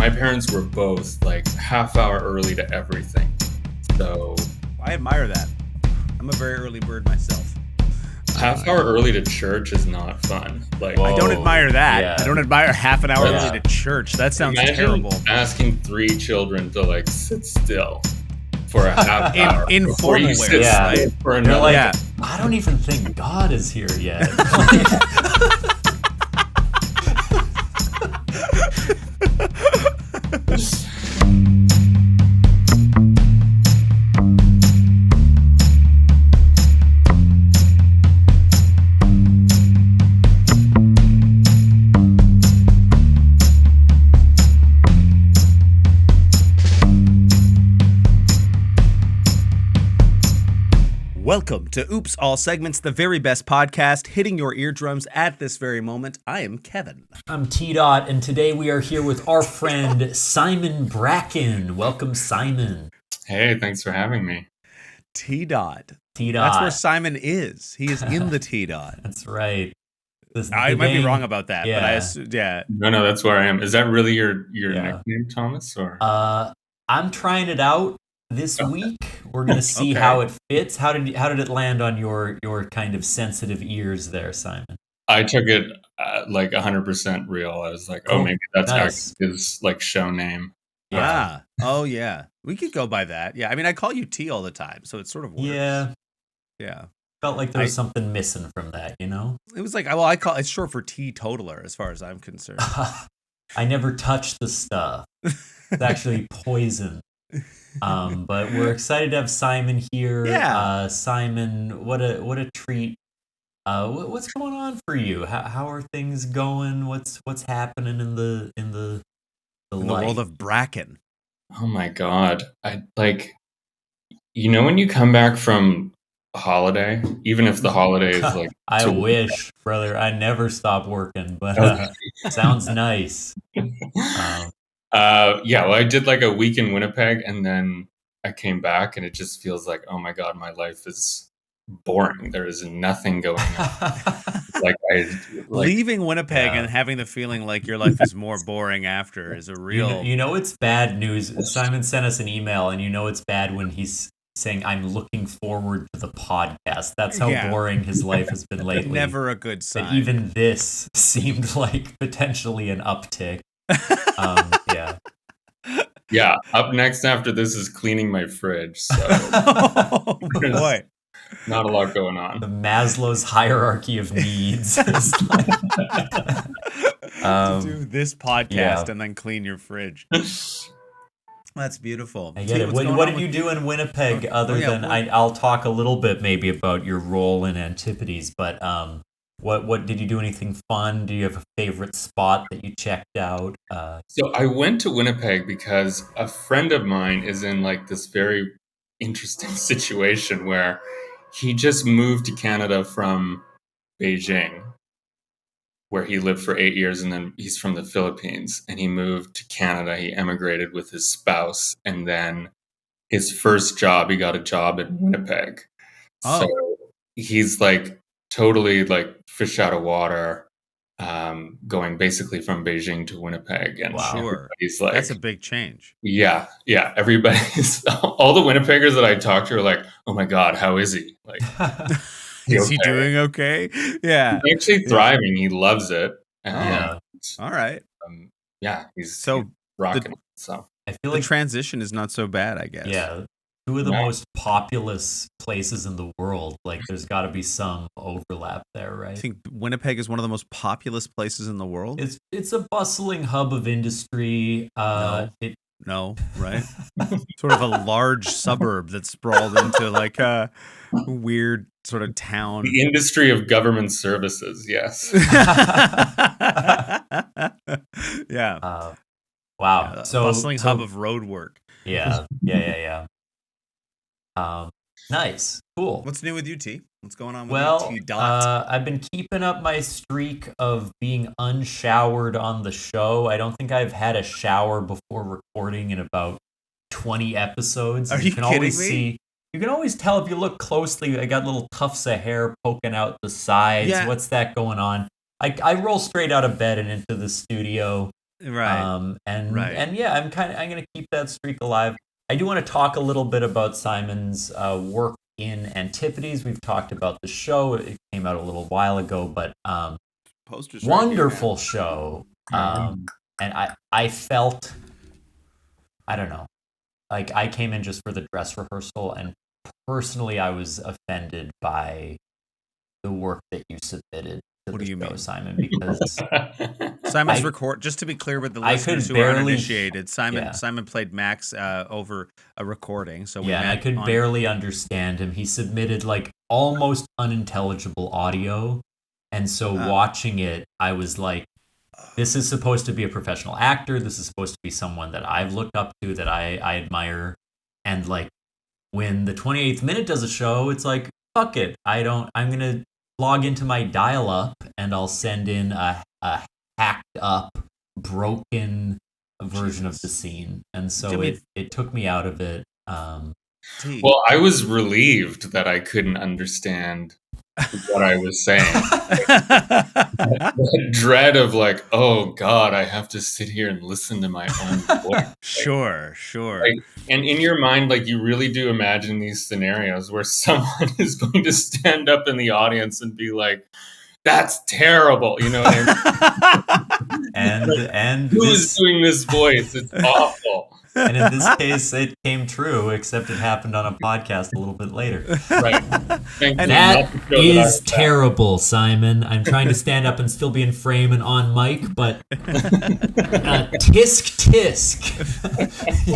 my parents were both like half hour early to everything. So I admire that. I'm a very early bird myself. half hour early to church is not fun. Like, I don't admire that. Yeah. I don't admire half an hour Yeah. early to church. That sounds imagine terrible. asking 3 children to like sit still for a half hour before informal you ways, sit Yeah. still for They're another. like, Yeah. I don't even think God is here yet. Welcome to Oops All Segments, the very best podcast hitting your eardrums at this very moment. I am Kevin. I'm T-Dot, and today we are here with our friend Simon Bracken. Welcome, Simon. Hey, thanks for having me. T-Dot. T-Dot. That's where Simon is. He is in the T-Dot. That's right. I might be wrong about that, but I Yeah. assume, yeah. No, that's where I am. Is that really your Yeah. nickname, Thomas? Or I'm trying it out this week. We're gonna see Okay. how it fits. How did it land on your kind of sensitive ears there, Simon? I took it like 100% real. I was like, Cool. maybe that's Nice. actually his like show name. Ah. Oh, yeah. We could go by that. Yeah. I mean, I call you T all the time, so it sort of works. Yeah. Yeah. Felt like there was something missing from that, you know? It was like, well, I call it's short for teetotaler as far as I'm concerned. I never touched the stuff. It's actually poison. But we're excited to have Simon here. Yeah. Simon, what a treat. What's going on for you? How are things going? What's happening in the In the life? world of Bracken. Oh my God. I like, when you come back from a holiday, even if the holiday is like, I 2 weeks wish, brother. I never stop working, but Okay. sounds nice. well, I did like a week in Winnipeg and then I came back and it just feels like, oh my God, my life is boring. There is nothing going on. Leaving Winnipeg Yeah. and having the feeling like your life is more boring after is a real. You know it's bad news. Simon sent us an email, and you know it's bad when he's saying, "I'm looking forward to the podcast." That's how Yeah. boring his life has been lately. Never a good That sign. even this seemed like potentially an uptick. Yeah. Yeah. Up next after this is cleaning my fridge. So Oh boy. not a lot going on. The Maslow's hierarchy of needs. To do this podcast yeah. and then clean your fridge. That's beautiful. I get it. What did you do in Winnipeg other than I'll talk a little bit maybe about your role in Antipodes, but what did you do? Anything fun? Do you have a favorite spot that you checked out? So I went to Winnipeg because a friend of mine is in like this very interesting situation where he just moved to Canada from Beijing, where he lived for 8 years, and then he's from the Philippines, and he moved to Canada. He emigrated with his spouse, and then his first job, he got a job in Winnipeg. Oh. So he's like totally like fish out of water, going basically from Beijing to Winnipeg. And Wow. Sure. he's like, That's a big change. yeah. Everybody's all the Winnipeggers that I talked to are like, oh my God, how is he? Like, Is he okay. doing okay? Yeah. He's actually thriving. He loves it. Yeah. All right. He's So rocking it. So I feel the like transition is not so bad, I guess. yeah, two of the Yeah. most populous places in the world. Like there's got to be some overlap there, I right? think Winnipeg is one of the most populous places in the world. It's a bustling hub of industry. No, right? Sort of a large suburb that's sprawled into like a weird sort of town. the industry of government services, yes. Yeah. Wow. A So bustling hub of road work. yeah. Nice. Cool. What's new with you, T? What's going on with Well, you, T dot? I've been keeping up my streak of being unshowered on the show. I don't think I've had a shower before recording in about 20 episodes. Are you can kidding always me? see. You can always tell if you look closely. I got little tufts of hair poking out the sides. Yeah. What's that going on? I roll straight out of bed and into the studio. Right. And yeah, I'm going to keep that streak alive. I do want to talk a little bit about Simon's work in Antipodes. We've talked about the show. It came out a little while ago, but Posters wonderful right here, show. And I felt, I don't know, like I came in just for the dress rehearsal, and personally I was offended by the work that you submitted to What the do you show, mean? Simon, because Simon's just to be clear with the listeners who are uninitiated, Simon played Max over a recording. So we met and I could barely understand him. He submitted like almost unintelligible audio. And so watching it, I was like, this is supposed to be a professional actor. This is supposed to be someone that I've looked up to, that I admire. And like when the 28th minute does a show, it's like, fuck it. I'm going to log into my dial-up and I'll send in a hacked up, broken version of the scene. And so it took me out of it. Well, I was relieved that I couldn't understand what I was saying. That dread of like, oh God, I have to sit here and listen to my own voice. Sure. And in your mind, like you really do imagine these scenarios where someone is going to stand up in the audience and be like, that's terrible. You know what I mean? and who is doing this voice? It's awful. And in this case, it came true, except it happened on a podcast a little bit later. Right. And that is terrible, Simon. I'm trying to stand up and still be in frame and on mic, but tisk.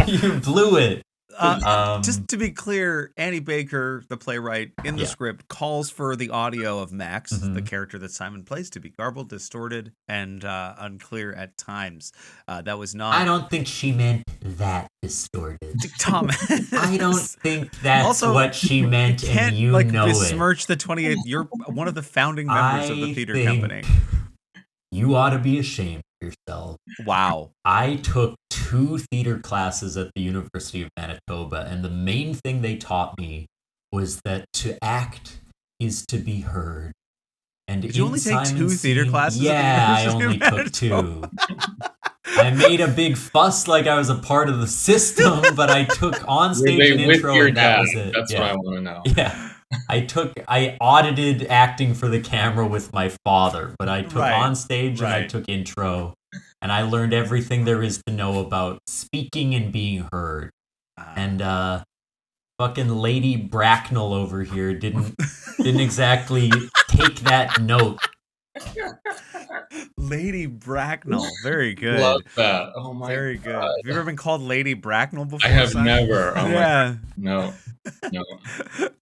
You blew it. Just to be clear, Annie Baker, the playwright, in the script calls for the audio of Max, the character that Simon plays, to be garbled, distorted, and unclear at times. That was not... I don't think she meant that distorted. Thomas. I don't think that's also, what she meant, and you know besmirch the 28th. You're one of the founding members of the theater company. You ought to be ashamed of yourself. Wow. I took 2 theater classes at the University of Manitoba, and the main thing they taught me was that to act is to be heard. And did you only take 2 theater classes? Yeah, I only took 2. I made a big fuss like I was a part of the system, but I took on stage an intro, and that was it. That's what I want to know. Yeah. I audited acting for the camera with my father, but I took on stage and I took intro, and I learned everything there is to know about speaking and being heard. And fucking Lady Bracknell over here didn't exactly take that note. Lady Bracknell, very good. Love that. Oh my, very good. Have you ever been called Lady Bracknell before? I have never. Oh yeah. No.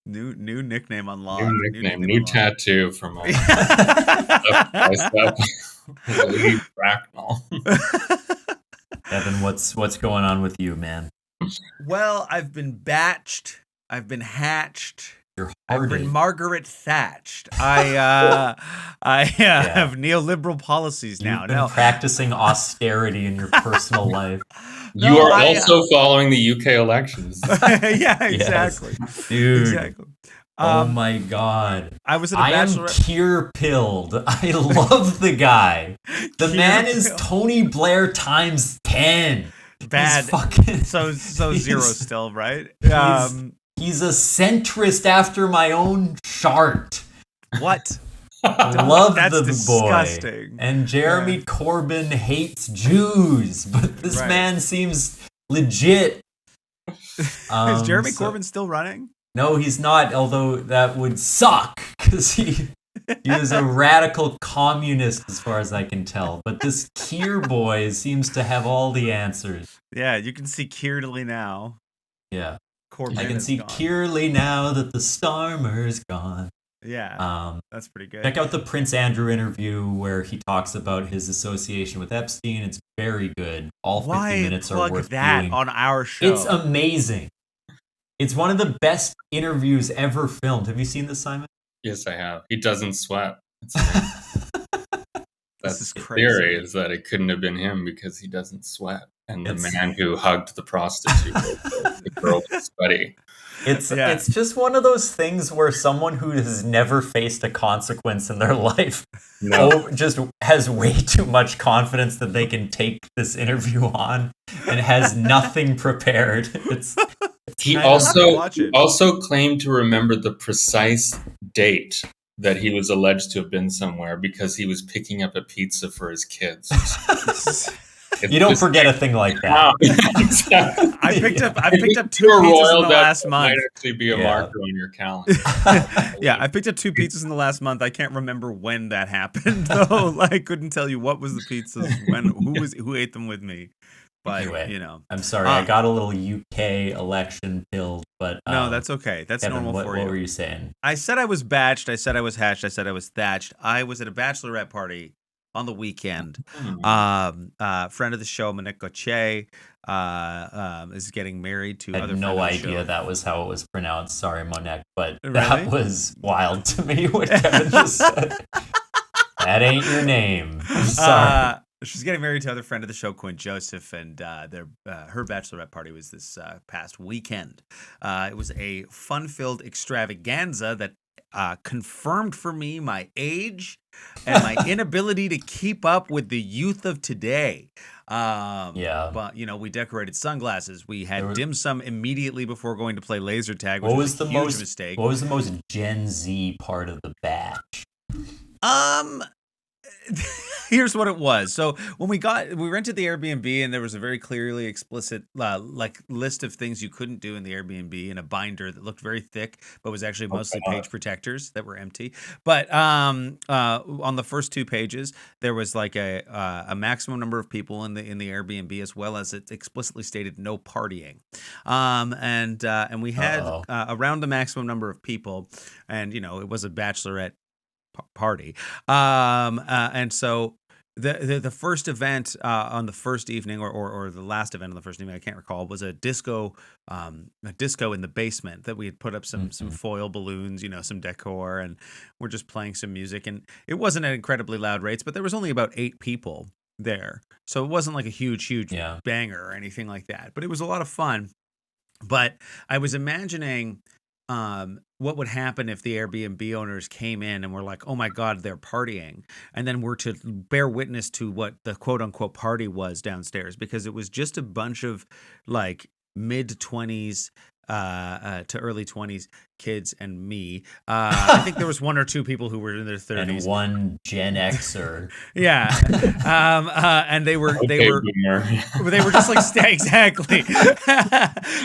New nickname unlocked. New nickname, new tattoo from my Lady Bracknell. Evan, what's going on with you, man? Well, I've been batched. I've been hatched. I've been Margaret Thatched. I have neoliberal policies now. You've been practicing austerity in your personal life. You are also following the UK elections. Yeah, exactly. Yes. Dude. Exactly. Oh my God. I am tear-pilled. I love the guy. The man is Tony Blair times 10. Bad. He's fucking, so zero still, right? He's a centrist after my own chart. What? Love That's the disgusting. boy. And Jeremy Corbyn hates Jews, but this man seems legit. Is Jeremy Corbyn still running? No, he's not, although that would suck, because he is a radical communist as far as I can tell. But this Keir boy seems to have all the answers. Yeah, you can see clearly now. Yeah. Corbyn I can see clearly now that the Starmer's gone. Yeah, that's pretty good. Check out the Prince Andrew interview where he talks about his association with Epstein. It's very good. All 50 minutes are worth viewing. On our show. It's amazing. It's one of the best interviews ever filmed. Have you seen this, Simon? Yes, I have. He doesn't sweat. That's the theory, is that it couldn't have been him because he doesn't sweat. and the man who hugged the prostitute, the girl was sweaty. It's just one of those things where someone who has never faced a consequence in their life just has way too much confidence that they can take this interview on and has nothing prepared. He also claimed to remember the precise date that he was alleged to have been somewhere because he was picking up a pizza for his kids. You don't forget a thing like that. Exactly. I picked up 2 pizzas in the last month. Might actually be a marker on your calendar. Yeah, I picked up 2 pizzas in the last month. I can't remember when that happened though. I couldn't tell you what was the pizzas, who ate them with me. But anyway, I'm sorry, I got a little UK election build, but no, that's okay. That's Kevin, normal for you. What were you saying? I said I was batched. I said I was hatched. I said I was thatched. I was at a bachelorette party on the weekend. Friend of the show, Monique Gauthier, is getting married to. I had no idea that was how it was pronounced. Sorry, Monique, but that was wild to me what Kevin just said. That ain't your name. I'm sorry. She's getting married to other friend of the show, Quinn Joseph, and her bachelorette party was this past weekend. It was a fun-filled extravaganza that confirmed for me my age and my inability to keep up with the youth of today. But we decorated sunglasses. We had dim sum immediately before going to play laser tag, which was a huge mistake. What was the most Gen Z part of the batch? Here's what it was. So when we rented the Airbnb, and there was a very clearly explicit list of things you couldn't do in the Airbnb in a binder that looked very thick, but was actually mostly page protectors that were empty. But on the first 2 pages, there was like a maximum number of people in the Airbnb, as well as it explicitly stated no partying. And we had around the maximum number of people, and it was a bachelorette party. And so the first event on the first evening, or the last event on the first evening, I can't recall, was a disco in the basement that we had put up some foil balloons, some decor, and we're just playing some music. And it wasn't at incredibly loud rates, but there was only about 8 people there. So it wasn't like a huge banger or anything like that, but it was a lot of fun. But I was imagining what would happen if the Airbnb owners came in and were like, oh my God, they're partying. And then were to bear witness to what the quote unquote party was downstairs, because it was just a bunch of like mid-20s to early 20s kids and me. I think there was 1 or 2 people who were in their 30s. And 1 Gen Xer. Yeah. And they were just like, exactly.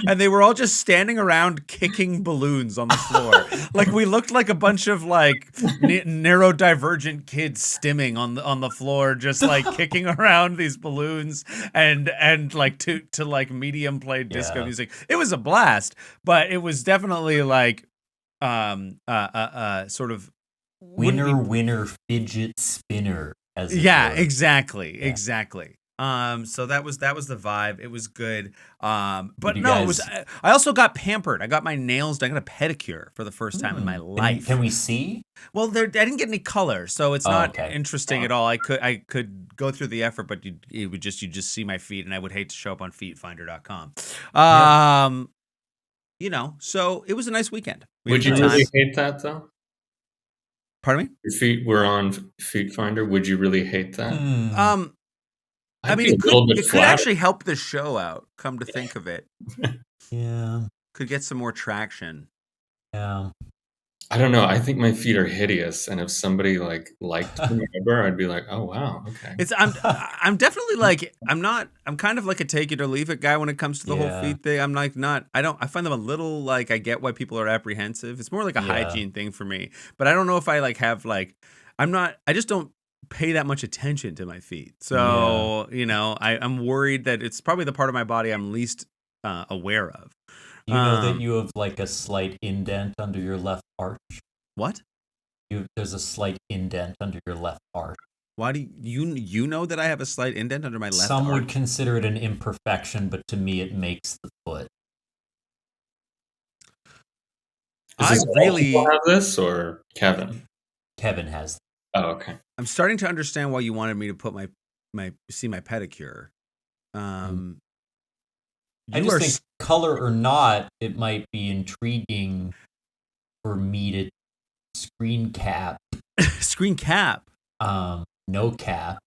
And they were all just standing around kicking balloons on the floor. Like we looked like a bunch of like neurodivergent kids stimming on the floor, just like kicking around these balloons and like to like medium played disco music. It was a blast, but it was definitely like sort of winner fidget spinner, as it were. Exactly. So that was the vibe. It was good. But no, it was. I also got pampered. I got my nails done. I got a pedicure for the first time in my life. Can we see? Well, I didn't get any color, so it's not interesting at all. I could go through the effort, but you'd just see my feet, and I would hate to show up on feetfinder.com. So it was a nice weekend. Would you really hate that though? Pardon me? Your feet were on Feet Finder. Would you really hate that? I mean, it could actually help the show out, come to think of it. Yeah. Could get some more traction. Yeah. I don't know. I think my feet are hideous, and if somebody liked me ever, I'd be like, "Oh wow, okay." I'm definitely like I'm kind of like a take it or leave it guy when it comes to the whole feet thing. I'm like I find them a little like I get why people are apprehensive. It's more like a hygiene thing for me, but I don't know if I like have like I just don't pay that much attention to my feet. So I'm worried that it's probably the part of my body I'm least aware of. You know that you have like a slight indent under your left arch? What? There's a slight indent under your left arch. Why do you know that I have a slight indent under my left arch? Some would consider it an imperfection, but to me it makes the foot. Does people have this, or Kevin? Kevin has. Oh, okay. I'm starting to understand why you wanted me to put my pedicure. You I just think color or not, it might be intriguing for me to screen cap. Screen cap. No cap.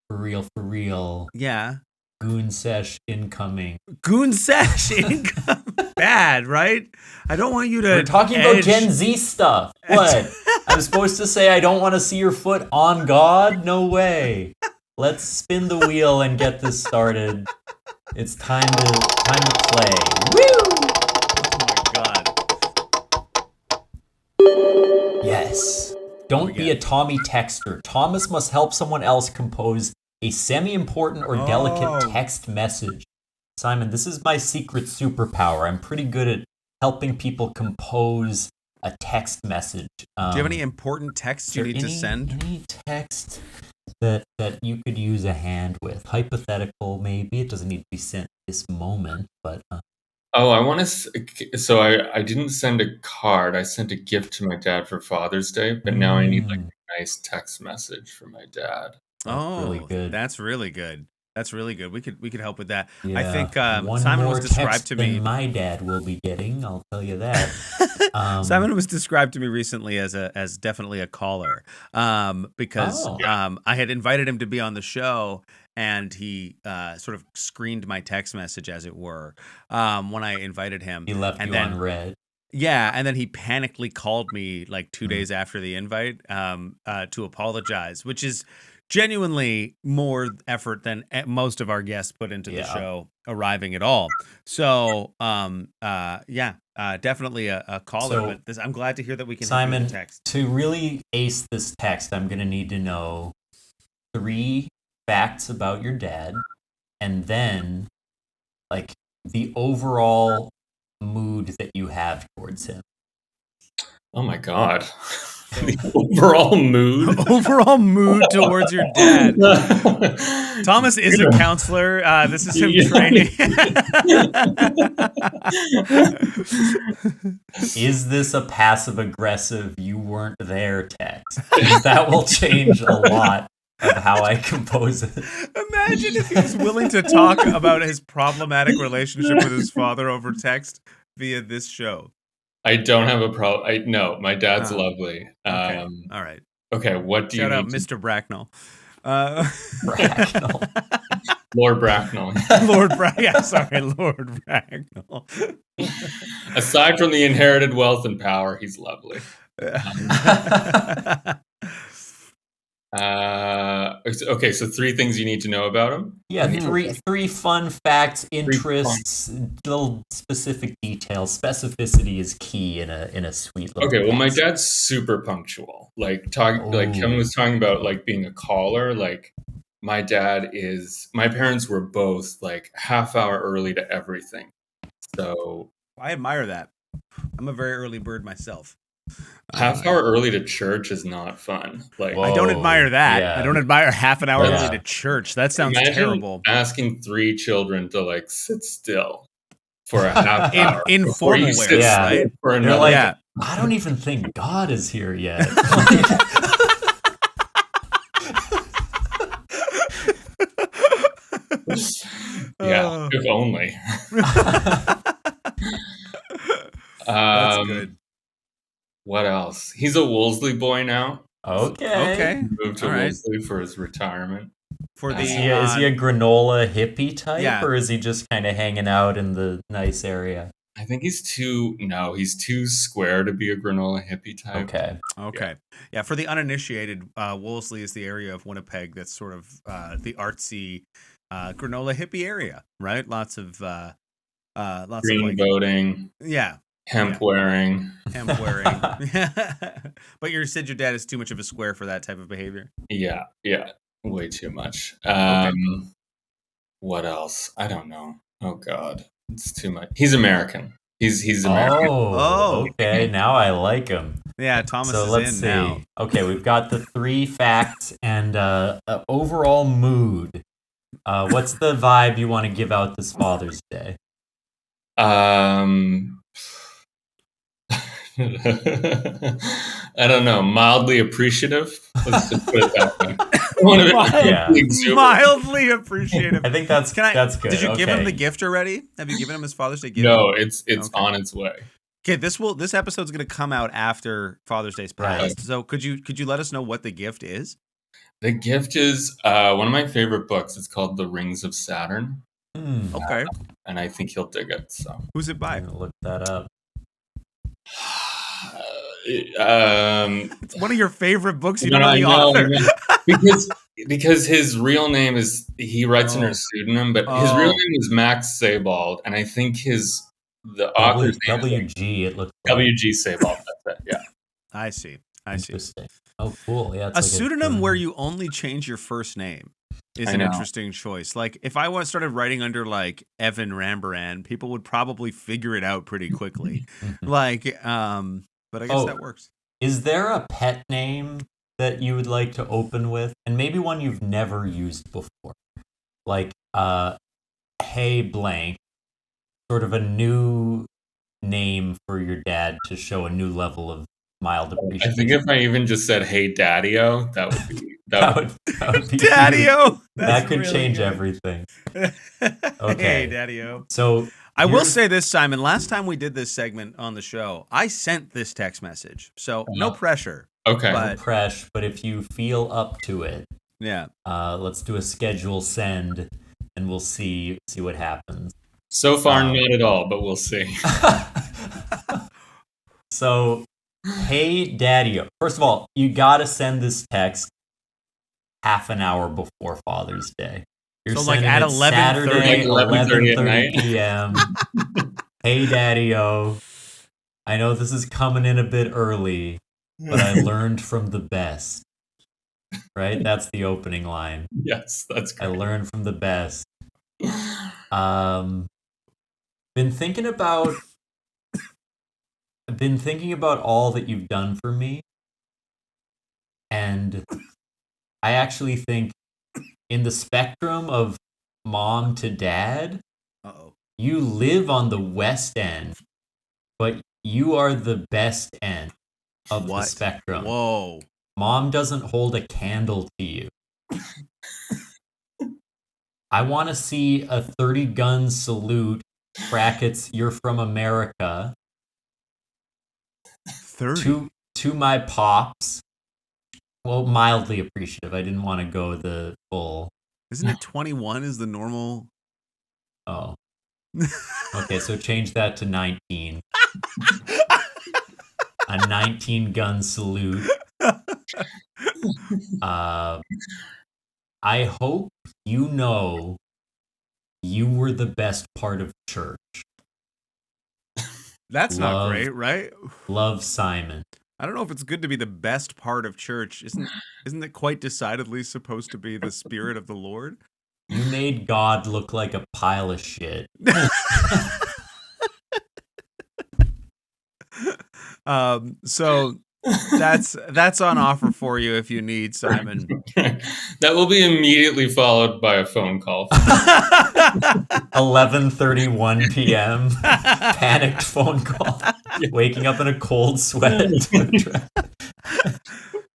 For real. Yeah. Goon sesh incoming. Goon sesh income. Bad, right? I don't want you to. We're talking about Gen Z stuff. What? I'm supposed to say I don't want to see your foot on God? No way. Let's spin the wheel and get this started. It's time to play. Woo! Oh my god. Yes. Don't be a Tommy texter. Thomas must help someone else compose a semi-important or delicate text message. Simon, this is my secret superpower. I'm pretty good at helping people compose a text message. Do you have any important texts you need to send? Any text that you could use a hand with? Hypothetical, maybe. It doesn't need to be sent this moment, but... I want to... So I didn't send a card. I sent a gift to my dad for Father's Day, but now I need like a nice text message for my dad. That's really good. That's really good. That's really good. We could help with that. Yeah. I think Simon was described to me. My dad will be getting. I'll tell you that. Simon was described to me recently as definitely a caller, because I had invited him to be on the show, and he sort of screened my text message, as it were, when I invited him. He left you on red. Yeah, and then he panically called me like 2 days after the invite to apologize, which is genuinely more effort than most of our guests put into the show arriving at all. So, definitely a caller. But I'm glad to hear that we can Simon, help you with text. To really ace this text, I'm going to need to know 3 facts about your dad, and then like the overall mood that you have towards him. Oh my god. The overall mood? Overall mood towards your dad. Thomas is a counselor. This is him training. Is this a passive-aggressive, you weren't there text? That will change a lot of how I compose it. Imagine if he was willing to talk about his problematic relationship with his father over text via this show. I don't have a problem. No, my dad's lovely. Okay. All right. Okay, what do Shout you out Mr. Bracknell. Bracknell. Lord Bracknell. Lord Bracknell. Aside from the inherited wealth and power, he's lovely. Okay, so 3 things you need to know about him. Yeah, three fun facts, interests, little specific details. Specificity is key in a sweet little. Okay, well, my dad's super punctual. Like Kevin was talking about, like being a caller. Like my parents were both like half hour early to everything. So I admire that. I'm a very early bird myself. Half hour early to church is not fun. Like I don't admire that. Yeah. I don't admire half an hour early to church. That sounds terrible. Asking 3 children to like sit still for a half hour in formal ways, right? For another, like, I don't even think God is here yet. If only. That's good. What else? He's a Wolseley boy now. Okay. He moved to Wolseley for his retirement. Is he a granola hippie type, or is he just kind of hanging out in the nice area? I think he's too square to be a granola hippie type. Okay. Yeah, for the uninitiated, Wolseley is the area of Winnipeg that's sort of the artsy granola hippie area, right? Lots of green voting. Yeah. Hemp wearing. But you said your dad is too much of a square for that type of behavior. Yeah, way too much. What else? I don't know. Oh God, it's too much. He's American. He's American. Oh, okay. Now I like him. Yeah, Thomas is in now. Okay, we've got the 3 facts and overall mood. What's the vibe you want to give out this Father's Day? I don't know. Mildly appreciative. Let's just put it that way. want to be exuberant. Mildly appreciative. I think that's good. Did you give him the gift already? Have you given him his Father's Day gift? No, it's on its way. Okay, this episode's going to come out after Father's Day's passed. Right. So could you let us know what the gift is? The gift is one of my favorite books. It's called The Rings of Saturn. Okay. And I think he'll dig it. So who's it by? I'm gonna look that up. It's one of your favorite books. You don't know the author. because his real name is, he writes under a pseudonym, but his real name is Max Sebald, and I think the author's name WG. It looks like WG Sebald. That's it. Yeah. I see. Interesting. Oh, cool. Yeah. It's a pseudonym where you only change your first name is an interesting choice. Like if I started writing under like Evan Rambaran, people would probably figure it out pretty quickly. Like, but I guess that works. Is there a pet name that you would like to open with, and maybe one you've never used before, like Hey Blank, sort of a new name for your dad to show a new level of mild appreciation? I think if I even just said "Hey Daddy-O," that would be Daddy-O. That could really change everything. Okay, Hey Daddy-O. So I will say this, Simon. Last time we did this segment on the show, I sent this text message, so no pressure. Okay, no pressure. But if you feel up to it, yeah, let's do a schedule send, and we'll see what happens. So far, not at all, but we'll see. So, hey, Daddy. First of all, you gotta send this text half an hour before Father's Day. You're so like at 11:30 p.m. Hey, Daddy-O. I know this is coming in a bit early, but I learned from the best. Right? That's the opening line. Yes, that's great. I learned from the best. Been thinking about all that you've done for me, and I actually think in the spectrum of mom to dad, you live on the west end, but you are the best end of the spectrum. Whoa. Mom doesn't hold a candle to you. I want to see a 30-gun salute, brackets, you're from America, 30. to my pops. Well, mildly appreciative. I didn't want to go the full. Isn't it 21 is the normal? Oh. Okay, so change that to 19. A 19-gun salute. I hope you know you were the best part of church. That's not great, right? Love, Simon. I don't know if it's good to be the best part of church. Isn't it quite decidedly supposed to be the spirit of the Lord? You made God look like a pile of shit. So that's on offer for you if you need, Simon. That will be immediately followed by a phone call. 11:31 p.m. Panicked phone call. Waking up in a cold sweat.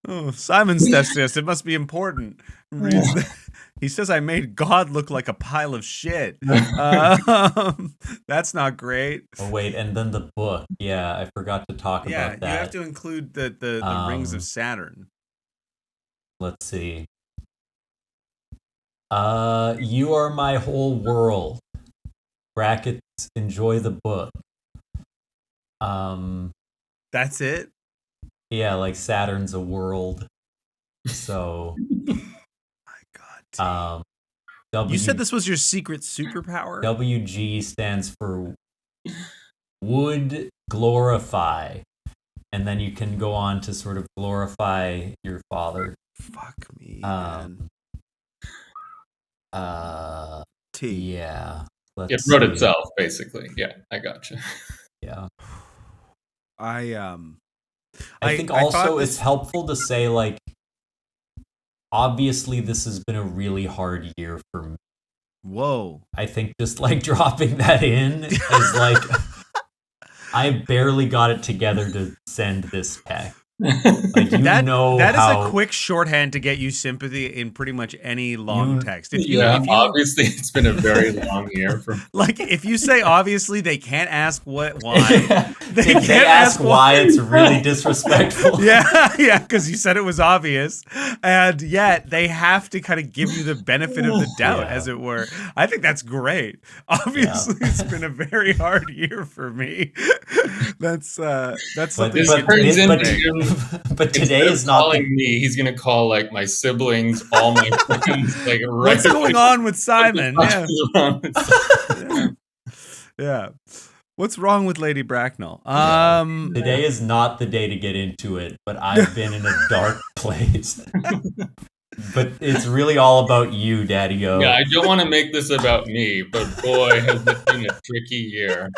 Oh, Simon's test. It must be important. He says I made God look like a pile of shit. That's not great. Oh wait, and then the book. Yeah, I forgot to talk about that. Yeah, you have to include the Rings of Saturn. Let's see. You are my whole world. Brackets, enjoy the book. That's it? Yeah, like Saturn's a world. So my God. You said this was your secret superpower? WG stands for would glorify. And then you can go on to sort of glorify your father. Fuck me, man. T. Yeah. It wrote itself, basically. Yeah, I gotcha. Yeah. I think also it's helpful to say, like, obviously this has been a really hard year for me. Whoa. I think just like dropping that in is like I barely got it together to send this text. Like, that is how a quick shorthand to get you sympathy in pretty much any long text. If you obviously it's been a very long year for me. Like, if you say obviously, they can't ask why. if they ask why, it's really disrespectful. Yeah, because you said it was obvious, and yet they have to kind of give you the benefit of the doubt, as it were. I think that's great. Obviously, it's been a very hard year for me. That's something. But today is not calling me. He's gonna call like my siblings, all my friends. Like, what's going on with Simon? Yeah. What's wrong with Lady Bracknell? Today is not the day to get into it, but I've been in a dark place. But it's really all about you, Daddy-O. Yeah, I don't want to make this about me, but boy, has it been a tricky year.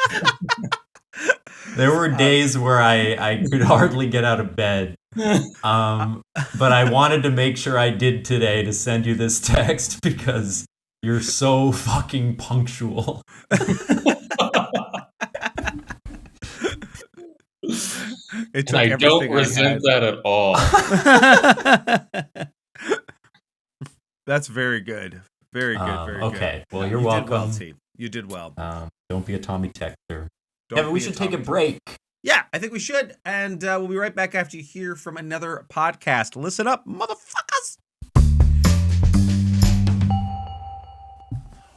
There were days where I could hardly get out of bed. But I wanted to make sure I did today to send you this text because you're so fucking punctual. And I don't resent that at all. That's very good. Very good. Very good. Okay. Well, you're welcome. Did well, T. You did well. Don't be a Tommy Texter. Kevin, we should take a break. Yeah, I think we should. And we'll be right back after you hear from another podcast. Listen up, motherfuckers.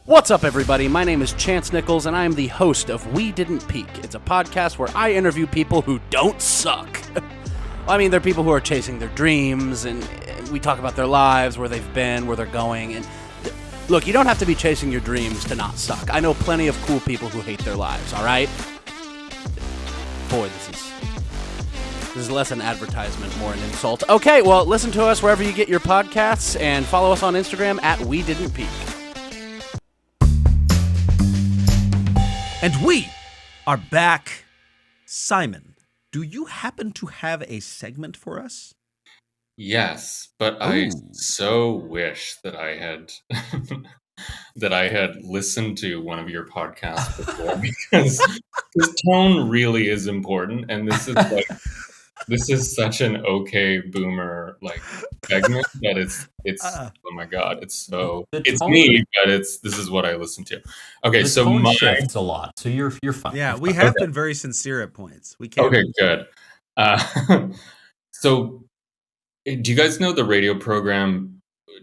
What's up, everybody? My name is Chance Nichols, and I am the host of We Didn't Peak. It's a podcast where I interview people who don't suck. I mean, they're people who are chasing their dreams, and we talk about their lives, where they've been, where they're going. And look, you don't have to be chasing your dreams to not suck. I know plenty of cool people who hate their lives, all right? Boy, this is less an advertisement, more an insult. Okay, well, listen to us wherever you get your podcasts, and follow us on Instagram at We Didn't Peak. And we are back. Simon, do you happen to have a segment for us? Yes, but I so wish that I had that I had listened to one of your podcasts before, because this tone really is important, and this is such an okay boomer like segment that it's oh my god, it's me, but this is what I listen to. Okay, so tone shifts a lot, so you're fine. Yeah, we have been very sincere at points. We can't. Okay, good. So, do you guys know the radio program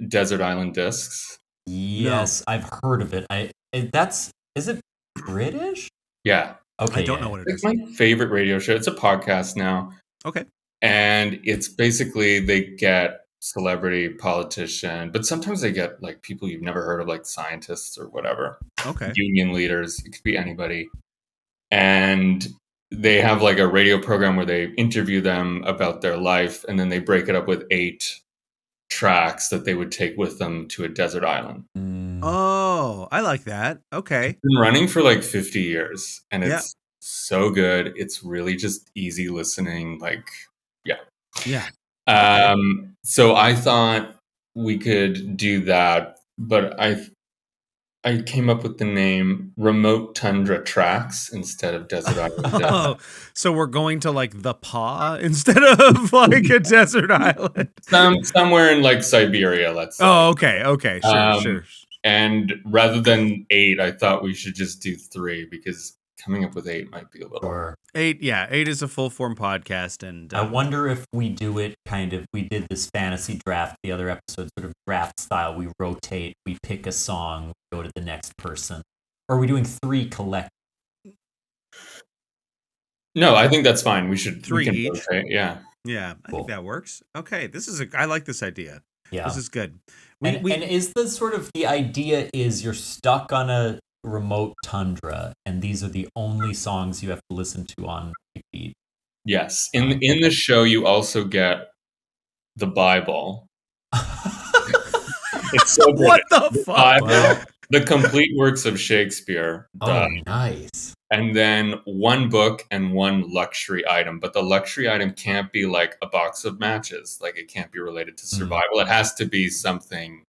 Desert Island Discs? Yes, no. I've heard of it. Is it British? Yeah. Okay. I don't know what it is. It's my favorite radio show. It's a podcast now. Okay. And it's basically they get celebrity, politician, but sometimes they get like people you've never heard of, like scientists or whatever. Okay. Union leaders. It could be anybody. And they have like a radio program where they interview them about their life, and then they break it up with 8 tracks that they would take with them to a desert island. Oh, I like that. Okay. It's been running for like 50 years, and it's so good. It's really just easy listening. Like, yeah. So I thought we could do that, but I came up with the name Remote Tundra Tracks instead of Desert Island. Oh, so we're going to like the Paw instead of like a desert island. Somewhere in like Siberia, let's say. Oh, okay. Sure. And rather than 8, I thought we should just do 3, because coming up with 8 might be a little... 8 is a full-form podcast, and... I wonder if we do it we did this fantasy draft, the other episode, sort of draft style. We rotate, we pick a song, we go to the next person. Or are we doing 3 collect? No, I think that's fine. We should... 3 each? Rotate. Yeah. Yeah, I think that works. Okay, I like this idea. Yeah. This is good. And is the sort of the idea is you're stuck on a remote tundra, and these are the only songs you have to listen to on repeat? Yes. In the show, you also get the Bible. It's so good. What the fuck? Bible, the complete works of Shakespeare. Oh, nice. And then 1 book and 1 luxury item. But the luxury item can't be like a box of matches. Like, it can't be related to survival. It has to be something,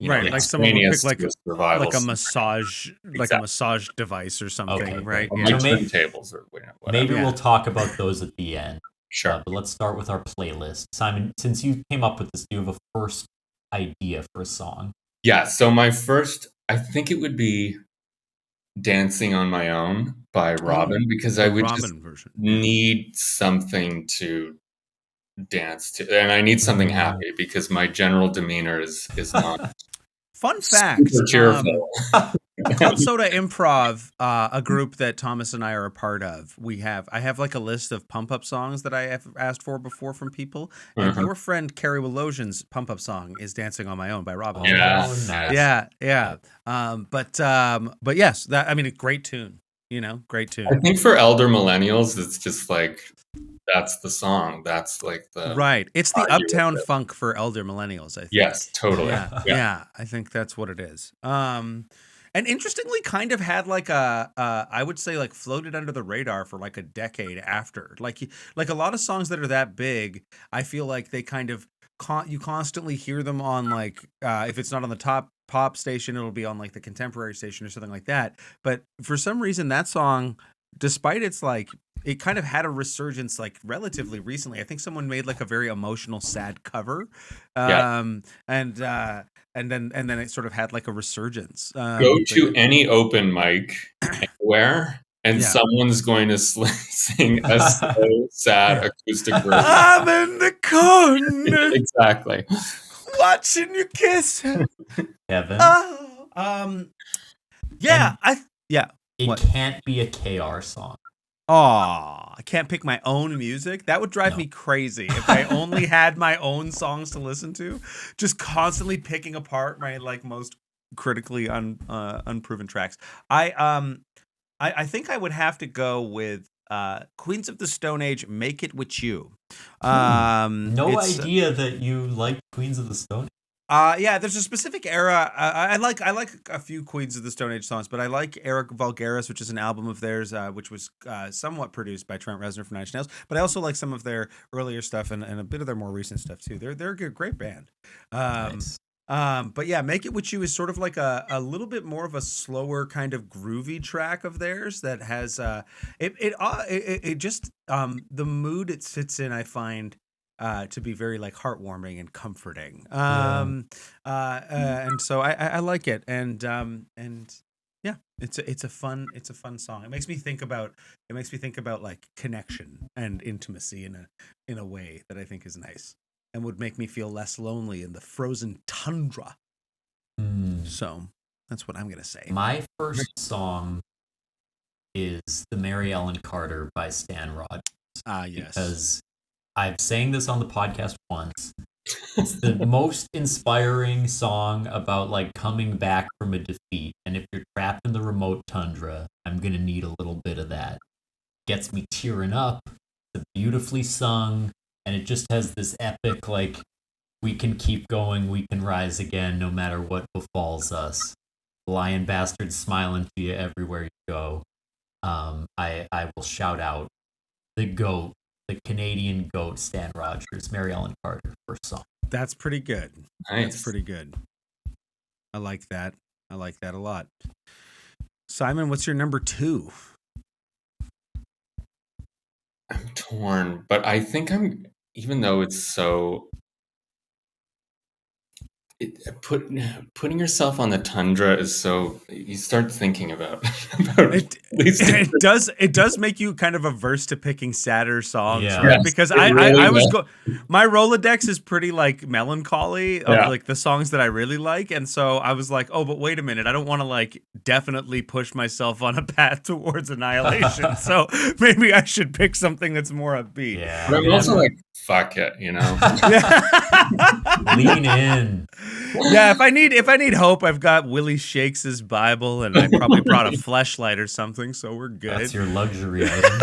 right? Like someone would pick like a massage, like a massage device or something, right? Or tables or whatever. Maybe we'll talk about those at the end. Sure. But let's start with our playlist. Simon, since you came up with this, do you have a first idea for a song? Yeah, so my first, I think it would be Dancing on My Own by Robin, because I would just version. need something to dance to, and I need something happy because my general demeanor is not Fun fact, super cheerful. Club Soda Improv, a group that Thomas and I are a part of. I have like a list of pump up songs that I have asked for before from people, and your friend Carrie Willosian's pump up song is "Dancing on My Own" by Robin. Yeah, nice. Yeah. But yes, that, I mean, a great tune. Great tune. I think for elder millennials, it's just like that's the song. That's like the right. It's the Uptown Funk for elder millennials, I think. Yes, totally. Yeah. I think that's what it is. And interestingly, kind of had like I would say like floated under the radar for like a decade after. Like a lot of songs that are that big, I feel like they kind of you constantly hear them on like if it's not on the top pop station, it'll be on like the contemporary station or something like that. But for some reason, that song, despite its like, it kind of had a resurgence like relatively recently. I think someone made like a very emotional, sad cover, and then it sort of had like a resurgence. Go to any open mic anywhere, and someone's going to sing a slow, sad acoustic version. I'm in the corner, exactly, watching you kiss, Kevin. It can't be a KR song. I can't pick my own music. That would drive me crazy if I only had my own songs to listen to, just constantly picking apart my like most critically unproven tracks. I think I would have to go with Queens of the Stone Age, "Make It With You." No idea that you like Queens of the Stone Age. There's a specific era. I like a few Queens of the Stone Age songs, but I like Eric Vulgaris, which is an album of theirs, which was somewhat produced by Trent Reznor from Nine Inch Nails. But I also like some of their earlier stuff and a bit of their more recent stuff too. They're a great band. Nice. But yeah, "Make It With You" is sort of like a little bit more of a slower kind of groovy track of theirs that has it just the mood it sits in, I find to be very like heartwarming and comforting. And so I like it, and yeah, it's a fun song. It makes me think about like connection and intimacy in a way that I think is nice and would make me feel less lonely in the frozen tundra. So that's what I'm gonna say. My first song is "The Mary Ellen Carter" by Stan Rogers. Yes. Because I've sang this on the podcast once. It's the most inspiring song about like coming back from a defeat. And if you're trapped in the remote tundra, I'm going to need a little bit of that. Gets me tearing up. It's beautifully sung. And it just has this epic, like, we can keep going, we can rise again, no matter what befalls us. Lion bastards smiling to you everywhere you go. I will shout out the GOAT. The Canadian GOAT, Stan Rogers, "Mary Ellen Carter" first song. That's pretty good. Nice. That's pretty good. I like that. I like that a lot. Simon, what's your number 2? I'm torn, but I think even though it's so putting yourself on the tundra is so, you start thinking about it does make you kind of averse to picking sadder songs, right? Yes, because my Rolodex is pretty like melancholy of like the songs that I really like, and so I was like, oh, but wait a minute, I don't want to like definitely push myself on a path towards annihilation, so maybe I should pick something that's more upbeat. Yeah, but I'm also like, fuck it, lean in. Yeah, if I need hope, I've got Willie Shakes's Bible, and I probably brought a fleshlight or something, so we're good. That's your luxury item.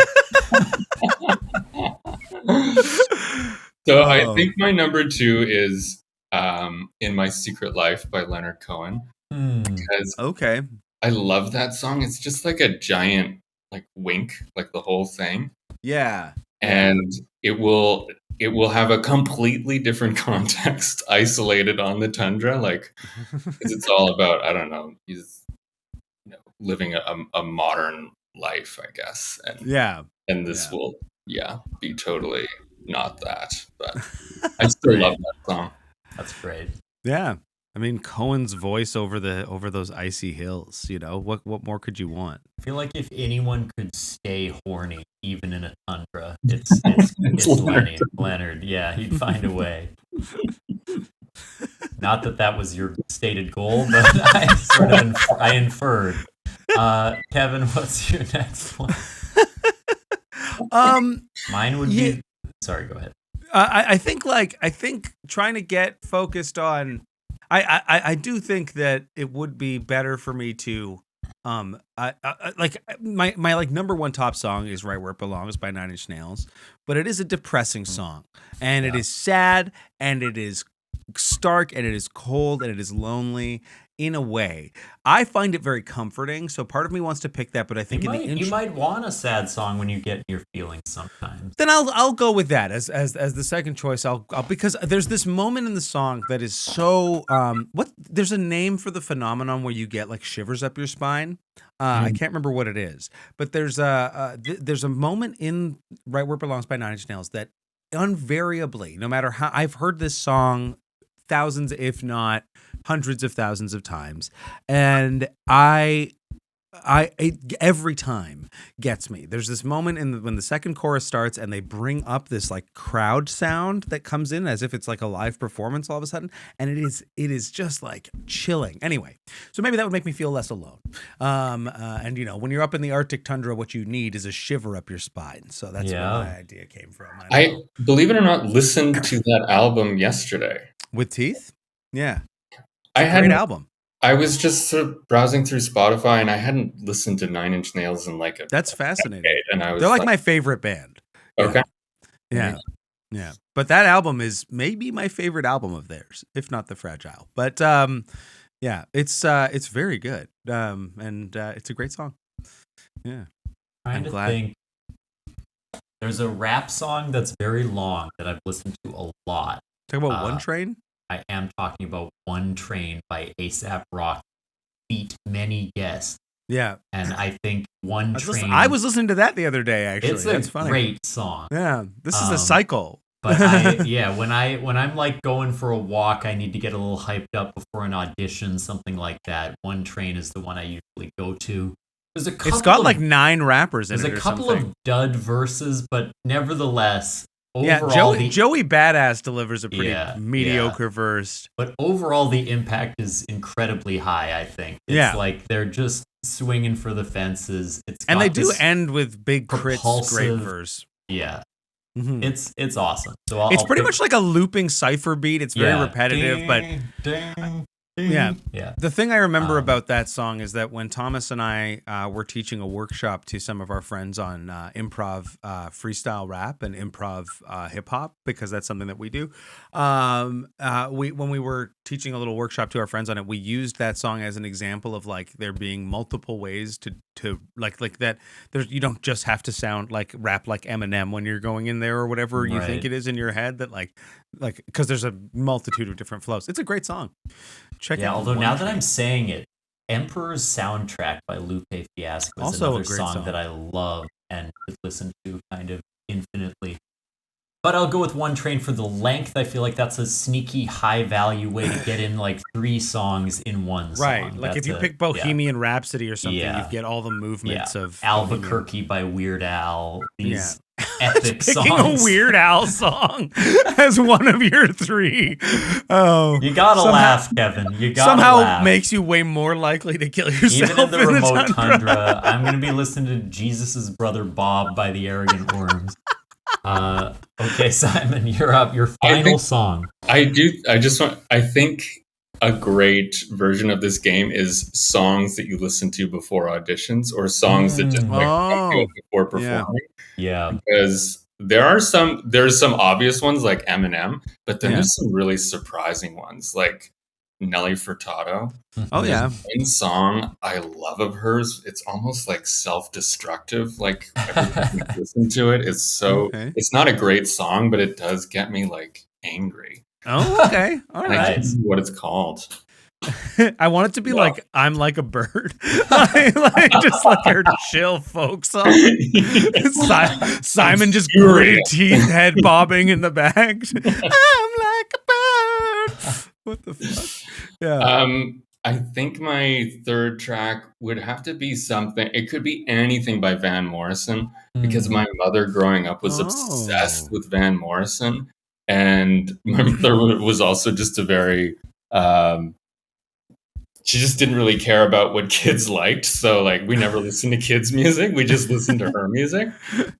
So I think my number 2 is "In My Secret Life" by Leonard Cohen. Because I love that song. It's just like a giant like wink, like the whole thing. Yeah. And it will have a completely different context isolated on the tundra, like, because it's all about, I don't know, he's living a modern life, I guess, and this will be totally not that. But I still love that song. That's great. Yeah. I mean, Cohen's voice over those icy hills, what more could you want? I feel like if anyone could stay horny, even in a tundra, it's Lenny. Leonard. Yeah, he'd find a way. Not that was your stated goal, but I inferred. Kevin, what's your next one? Mine would be. Sorry, go ahead. I think trying to get focused on. I do think that it would be better for me to my number one top song is Right Where It Belongs by 9 Inch Nails, but it is a depressing song, and it is sad, and it is stark, and it is cold, and it is lonely in a way. I find it very comforting, so part of me wants to pick that, but I think you might want a sad song when you get in your feelings sometimes. Then I'll go with that as the second choice. I'll because there's this moment in the song that is so there's a name for the phenomenon where you get like shivers up your spine. I can't remember what it is, but there's a moment in Right Where It Belongs by 9 Inch Nails that invariably, no matter how I've heard this song thousands, if not hundreds of thousands of times, and it every time gets me. There's this moment when the second chorus starts and they bring up this like crowd sound that comes in as if it's like a live performance all of a sudden, and it is just like chilling. Anyway, so maybe that would make me feel less alone. And when you're up in the Arctic tundra, what you need is a shiver up your spine. So that's where my idea came from. I believe it or not, listened to that album yesterday. With Teeth? Yeah. It's a great album. I was just sort of browsing through Spotify, and I hadn't listened to 9 Inch Nails in like That's fascinating. decade, and I was They're like my favorite band. Okay. Yeah. But that album is maybe my favorite album of theirs, if not The Fragile. But it's very good. And it's a great song. Yeah. I'm glad. Think there's a rap song that's very long that I've listened to a lot. Talking about One Train? I am talking about One Train by A$AP Rocky, Beat Many Guests. Yeah. And I think One Train... I was listening to that the other day, actually. It's a great song. Yeah. This is a cycle. But when I'm like going for a walk, I need to get a little hyped up before an audition, something like that. One Train is the one I usually go to. It's got like 9 rappers in it. There's a couple of dud verses, but nevertheless... Overall, Joey Badass delivers a pretty mediocre verse. But overall, the impact is incredibly high, I think. It's like they're just swinging for the fences. And they do end with Big Crit's great verse. Yeah. Mm-hmm. It's awesome. So it's pretty much like a looping cypher beat. It's very repetitive, but... Yeah. The thing I remember about that song is that when Thomas and I were teaching a workshop to some of our friends on improv freestyle rap and improv hip hop, because that's something that we do. When we were teaching a little workshop to our friends on it, we used that song as an example of like there being multiple ways to like that. You don't just have to sound like rap like Eminem when you're going in there or whatever you think it is in your head. That like because there's a multitude of different flows. It's a great song. Check it out. Although now that I'm saying it, Emperor's Soundtrack by Lupe Fiasco is also another song that I love and could listen to kind of infinitely. But I'll go with One Train for the length. I feel like that's a sneaky high value way to get in like 3 songs in one song. Right. Like if you pick Bohemian Rhapsody or something, you get all the movements of Albuquerque by Weird Al. These epic songs. Picking a Weird Al song as one of your 3. Oh, you gotta laugh, Kevin. You gotta somehow laugh. Makes you way more likely to kill yourself. Even in the remote tundra, I'm gonna be listening to Jesus' Brother Bob by the Arrogant Worms. Okay, Simon, you're up. Your final song. I think a great version of this game is songs that you listen to before auditions or songs that just before performing. Yeah. Because there's some obvious ones like Eminem, but then there's some really surprising ones like Nelly Furtado. Oh yeah. One song I love of hers, it's almost like self-destructive. Like every time you listen to it, it's so it's not a great song, but it does get me like angry. Oh, okay. All right. I can't remember what it's called. I want it to be like I'm Like a Bird, like just like her chill folk song. Simon just gritted teeth, head bobbing in the back. I'm like a bird. What the fuck? Yeah. I think my third track would have to be something. It could be anything by Van Morrison because my mother growing up was obsessed with Van Morrison, and my mother was also just a very. She just didn't really care about what kids liked, so like we never listened to kids' music. We just listened to her music.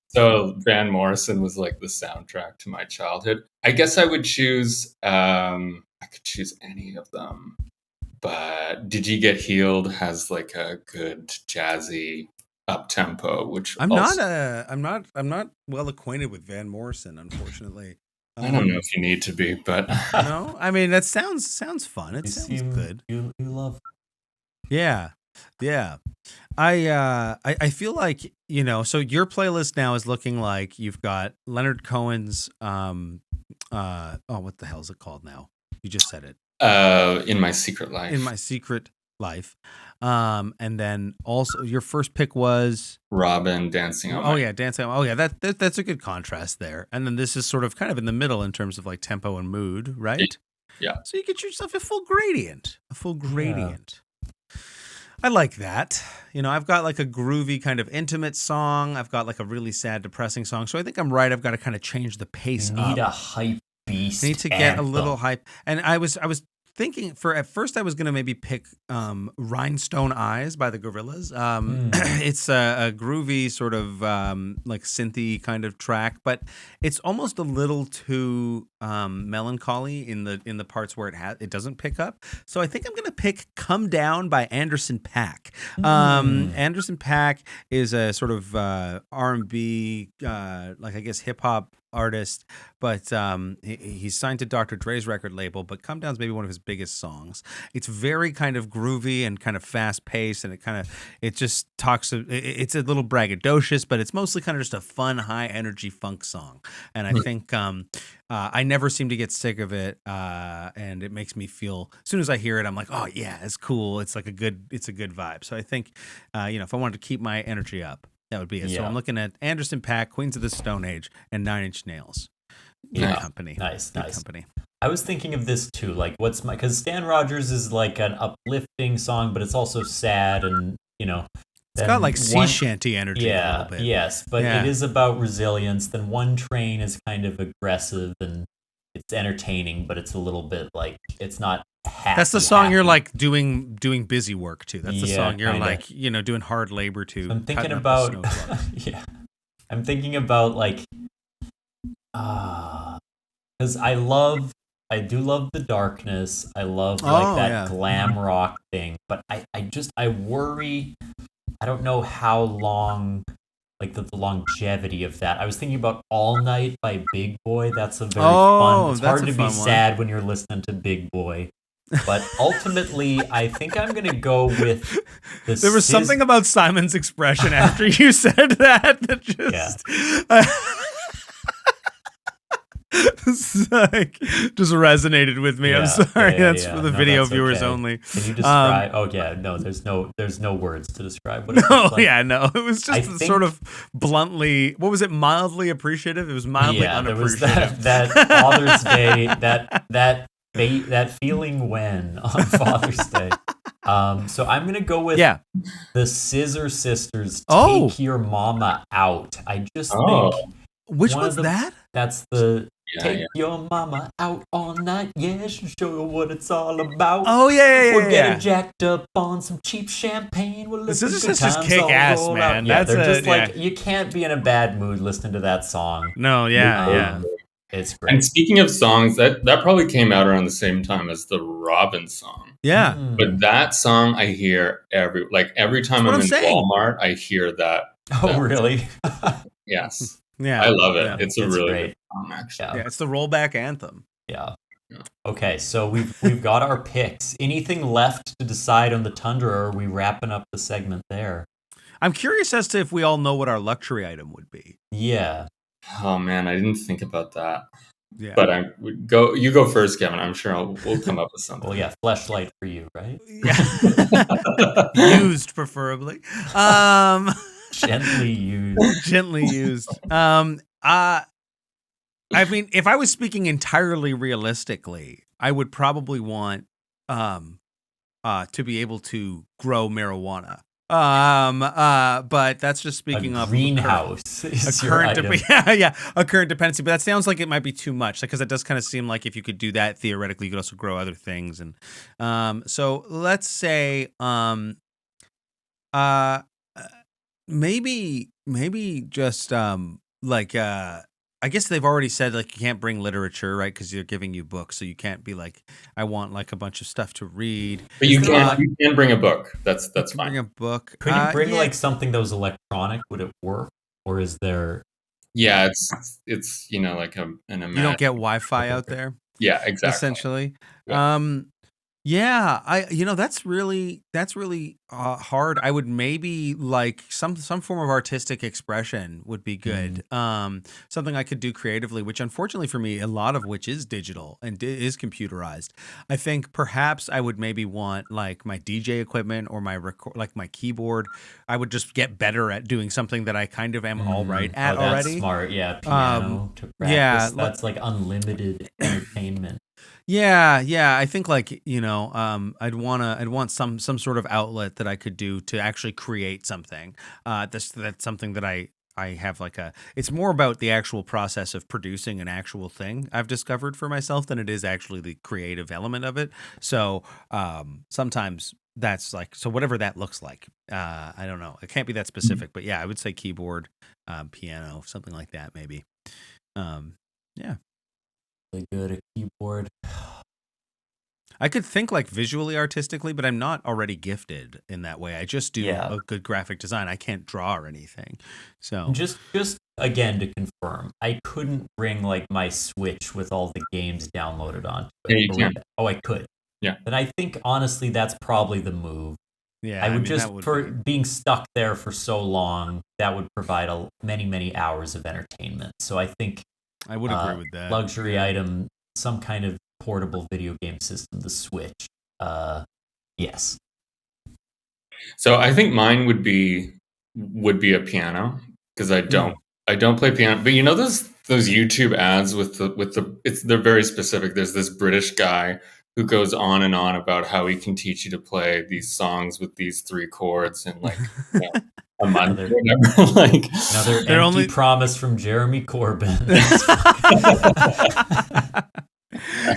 So Van Morrison was like the soundtrack to my childhood. I guess I would choose. I could choose any of them. But Did You Get Healed has like a good jazzy up tempo, which I'm not well acquainted with Van Morrison, unfortunately. I don't know if you need to be, but no, I mean that sounds fun. It sounds good. You love. Yeah. I feel like, so your playlist now is looking like you've got Leonard Cohen's what the hell is it called now? You just said it. In My Secret Life. In My Secret Life. And then also your first pick was Robin Dancing on My Dancing on. Oh yeah, that's a good contrast there. And then this is sort of kind of in the middle in terms of like tempo and mood, right? Yeah. So you get yourself a full gradient. Yeah. I like that. I've got like a groovy kind of intimate song. I've got like a really sad, depressing song. So I think I'm right. I've got to kind of change the pace up. Need a hype beast. I need to get a little hype. And I was thinking at first I was going to maybe pick Rhinestone Eyes by the Gorillaz. It's a groovy sort of like synthy kind of track, but it's almost a little too melancholy in the parts where it doesn't pick up. So I think I'm going to pick Come Down by Anderson .Paak. Anderson .Paak is a sort of R&B, like I guess hip hop artist, but he's signed to Dr. Dre's record label, but Come Down's maybe one of his biggest songs. It's very kind of groovy and kind of fast paced, and it just talks, it's a little braggadocious, but it's mostly kind of just a fun, high energy funk song. And I think I never seem to get sick of it, and it makes me feel, as soon as I hear it, I'm like, oh yeah, it's cool. It's like it's a good vibe. So I think, if I wanted to keep my energy up, that would be it. Yeah. So I'm looking at Anderson .Paak, Queens of the Stone Age, and Nine Inch Nails. Good company. Nice. Company. I was thinking of this too, like because Stan Rogers is like an uplifting song, but it's also sad, and it's got like sea shanty energy a little bit. Yes, but it is about resilience. Then One Train is kind of aggressive and it's entertaining, but it's a little bit like it's not happy. That's the song you're like doing busy work to. That's the song you're kinda. Like doing hard labor to. I'm thinking about I'm thinking about like because I do love the darkness. I love that glam rock thing, but I worry. I don't know how long, like the longevity of that. I was thinking about All Night by Big Boy. That's a very fun. It's hard to be sad when you're listening to Big Boy. But ultimately, I think I'm going to go with the There was something about Simon's expression after you said that just... Yeah. Just resonated with me. I'm sorry. That's for the video viewers only. Can you describe? There's no words to describe what it was like. It was just sort of bluntly. What was it? Mildly appreciative. It was mildly unappreciative. There was that Father's Day. That feeling when on Father's Day. So I'm gonna go with the Scissor Sisters. Take Your Mama Out. I just think. Which one's that? That's the. Take your mama out all night, she'll show you what it's all about. Oh, yeah. We're getting jacked up on some cheap champagne. This is just kick ass, man. Yeah, they're just like, you can't be in a bad mood listening to that song. No, It's great. And speaking of songs, that probably came out around the same time as the Robin song. Yeah. But that song I hear every time I'm in Walmart, I hear that. Oh, really? Yes. Yeah, I love it. It's a really good song, actually. Yeah, it's the rollback anthem. Yeah. Okay, so we've got our picks. Anything left to decide on the Tundra, or are we wrapping up the segment there? I'm curious as to if we all know what our luxury item would be. Yeah. Oh man, I didn't think about that. Yeah. But you go first, Kevin. I'm sure we'll come up with something. Well, yeah, fleshlight for you, right? Yeah. Used, preferably. Gently used. Gently used. I mean, if I was speaking entirely realistically, I would probably want to be able to grow marijuana. But that's just speaking a of greenhouse. A current dependency. But that sounds like it might be too much, because it does kind of seem like if you could do that theoretically, you could also grow other things. And so let's say maybe just I guess they've already said like you can't bring literature, right? Because they're giving you books, so you can't be like, I want like a bunch of stuff to read. But you can bring a book. That's fine. Bring a book. Could you bring like something that was electronic? Would it work, or is there? Yeah, it's like an you don't get Wi-Fi out there. Yeah, exactly. Essentially. Yeah. Yeah, that's really hard. I would maybe like some form of artistic expression would be good. Something I could do creatively, which unfortunately for me, a lot of which is digital and is computerized. I think perhaps I would maybe want like my DJ equipment or my like my keyboard. I would just get better at doing something that I kind of am all right at that's already. Smart, yeah. Piano to practice. Yeah, that's like unlimited entertainment. Yeah. I think like, I'd want some sort of outlet that I could do to actually create something. That's something that I have like it's more about the actual process of producing an actual thing I've discovered for myself than it is actually the creative element of it. So sometimes that's like, so whatever that looks like, I don't know. It can't be that specific, but yeah, I would say keyboard, piano, something like that maybe. Yeah. Really good at keyboard. I could think like visually artistically, but I'm not already gifted in that way. I just do a good graphic design. I can't draw or anything. So just again to confirm, I couldn't bring like my Switch with all the games downloaded onto it. Yeah, you can. Oh, I could. Yeah. Then I think honestly that's probably the move. Yeah, I would being stuck there for so long, that would provide many hours of entertainment. So I think I would agree with that. Luxury item, some kind of portable video game system, the Switch. Yes. So I think mine would be a piano, because I don't play piano. But those YouTube ads with they're very specific. There's this British guy who goes on and on about how he can teach you to play these songs with these 3 chords in like a month or whatever. Like another empty promise from Jeremy Corbyn.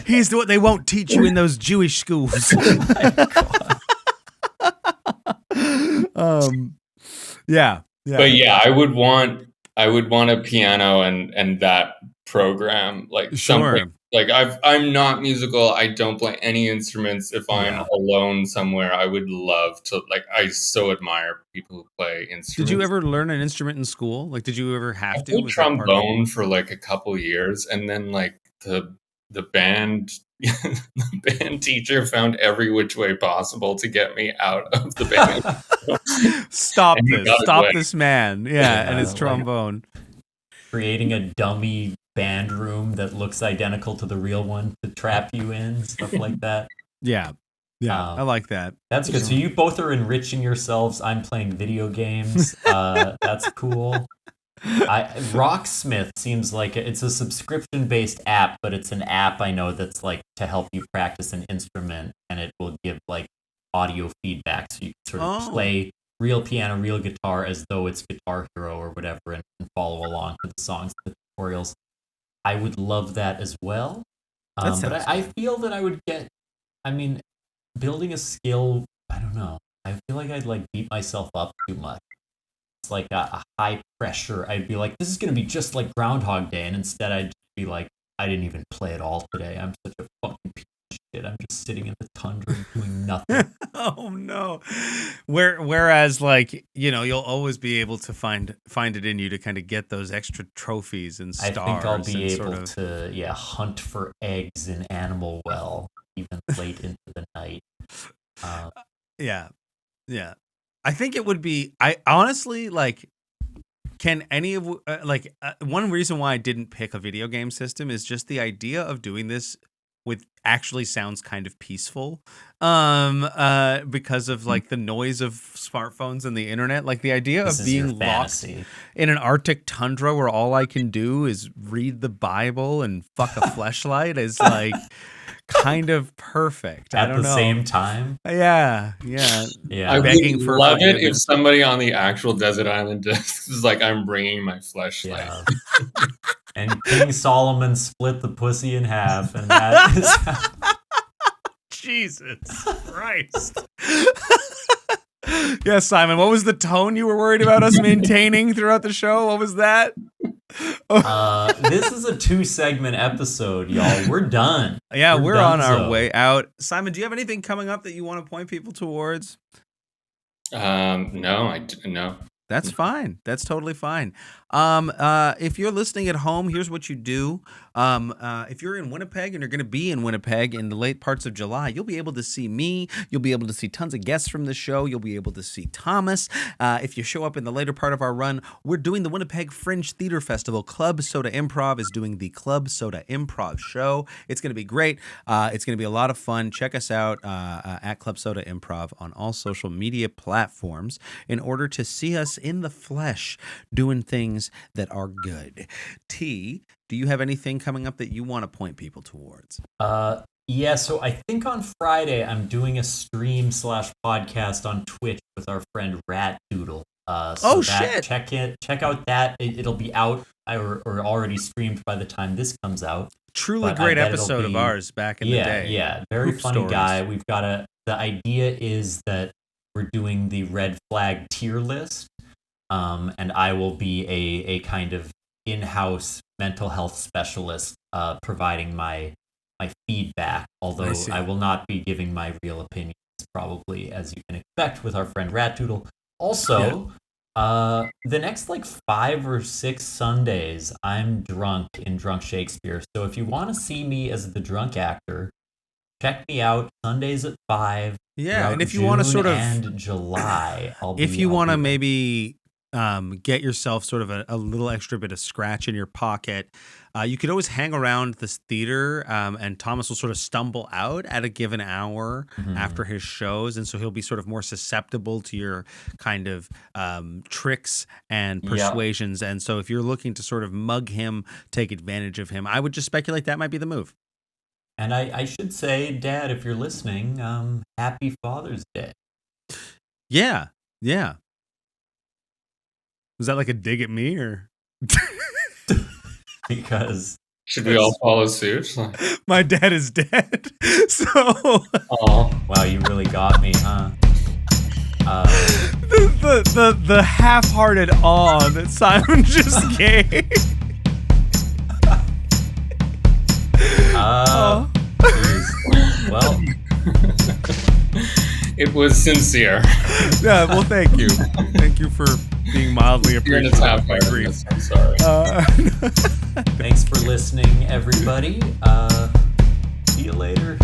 He's what they won't teach you in those Jewish schools. Yeah. But yeah, I would want a piano and that program, like something. Like I'm not musical. I don't play any instruments. If I'm alone somewhere, I would love to. Like, I so admire people who play instruments. Did you ever learn an instrument in school? Like, did you ever have to? I played trombone for like a couple years, and then like the band teacher found every which way possible to get me out of the band. Stop this man. Yeah, and his trombone. Creating a dummy band room that looks identical to the real one to trap you in, stuff like that. Yeah, I like that. That's good. So you both are enriching yourselves. I'm playing video games. That's cool. Rocksmith seems like it's a subscription-based app, but it's an app I know that's like to help you practice an instrument, and it will give like audio feedback, so you can sort of play real piano, real guitar as though it's Guitar Hero or whatever, and follow along to the songs, the tutorials. I would love that as well. But I feel that I would get, building a skill, I don't know. I feel like I'd like beat myself up too much. It's like a high pressure. I'd be like, this is going to be just like Groundhog Day. And instead I'd just be like, I didn't even play at all today. I'm such a fucking piece of shit. I'm just sitting in the tundra doing nothing. Oh no. Whereas like, you'll always be able to find it in you to kind of get those extra trophies and stars. I think I'll be able to hunt for eggs in Animal Well, even late into the night. Yeah. I think it would be, I honestly like, Can any of one reason why I didn't pick a video game system is just the idea of doing this with actually sounds kind of peaceful, because of like the noise of smartphones and the internet. Like the idea of being locked in an Arctic tundra where all I can do is read the Bible and fuck a fleshlight is like kind of perfect. At the same time. Yeah. I would love it if somebody on the actual desert island just is like, I'm bringing my fleshlight. Yeah. And King Solomon split the pussy in half, and that is Jesus Christ. Yeah, Simon, what was the tone you were worried about us maintaining throughout the show? What was that? This is a 2-segment episode, y'all. We're done. Yeah, we're on our way out. Simon, do you have anything coming up that you want to point people towards? No. That's fine. That's totally fine. If you're listening at home, here's what you do. If you're in Winnipeg and you're going to be in Winnipeg in the late parts of July, you'll be able to see me. You'll be able to see tons of guests from the show. You'll be able to see Thomas. If you show up in the later part of our run, we're doing the Winnipeg Fringe Theater Festival. Club Soda Improv is doing the Club Soda Improv show. It's going to be great. It's going to be a lot of fun. Check us out at Club Soda Improv on all social media platforms in order to see us in the flesh doing things that are good. T, do you have anything coming up that you want to point people towards? Yeah, so I think on Friday I'm doing a stream/podcast on Twitch with our friend Rat Doodle. Shit! Check out that. It'll be out or already streamed by the time this comes out. Truly great episode of ours back in the day. Yeah, very funny stories. Guy. We've got the idea is that we're doing the red flag tier list. And I will be a kind of in-house mental health specialist, providing my feedback, although I will not be giving my real opinions, probably, as you can expect with our friend Rattoodle. Also, the next 5 or 6 Sundays, I'm drunk in Drunk Shakespeare. So if you want to see me as the drunk actor, check me out Sundays at 5. Yeah, and if you want to sort of and July, if you want to maybe get yourself sort of a little extra bit of scratch in your pocket, you could always hang around this theater, and Thomas will sort of stumble out at a given hour after his shows, and so he'll be sort of more susceptible to your kind of tricks and persuasions. And so if you're looking to sort of mug him, take advantage of him, I would just speculate that might be the move. And I should say, Dad, if you're listening, happy Father's Day. Yeah. Was that like a dig at me, or? Because should we all follow suit? My dad is dead, so. Oh wow, you really got me, huh? The half-hearted awe that Simon just gave. Well, it was sincere. Yeah, well, thank you. Thank you for being mildly appreciative of my grief. I'm sorry. Thanks for listening, everybody. See you later.